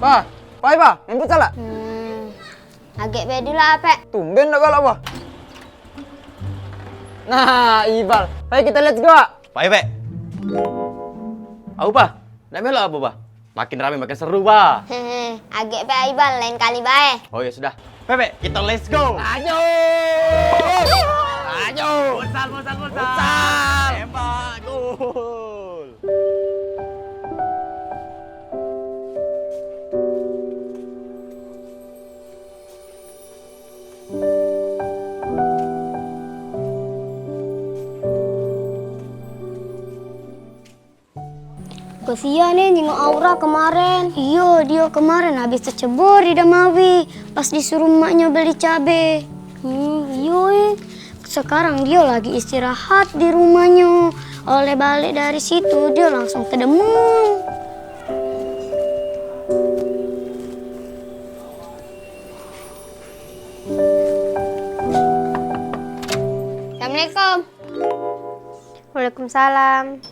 Pa, main futsal lah. Agak beda lah, Pak. Tumben nak galak, Pa. Nah, Ibal. Baik kita let's go. Pak Ipek. Aku, Pak. Nak melok apa, Pak? Makin rame makin seru, Pak. Agak Pak Ibal, lain kali bae. Oh ya sudah. Pepe, kita let's go. Ayo. Ayo. Futsal. Tembak, gol. Kasihan nih nengok Aura kemarin. Iya, dia kemarin habis tercebur di Damawi pas disuruh emaknya beli cabe. Iya. Sekarang dia lagi istirahat di rumahnya. Oleh balik dari situ dia langsung kedemam. Assalamualaikum. Waalaikumsalam.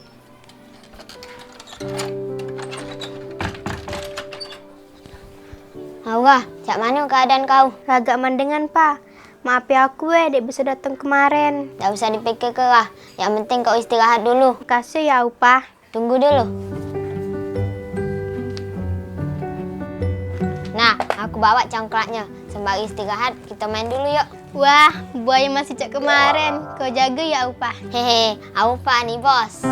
Aura, cak mana keadaan kau? Agak mandengan, Pak. Maaf ya aku dek bisa datang kemarin. Tak usah dipikir kerah. Yang penting kau istirahat dulu. Makasih ya, Upah. Tunggu dulu. Nah, aku bawa cangkraknya. Sembari istirahat, kita main dulu yuk. Wah, buaya masih cak kemarin. Kau jaga ya, Upah. Hehe, Aufa nih bos.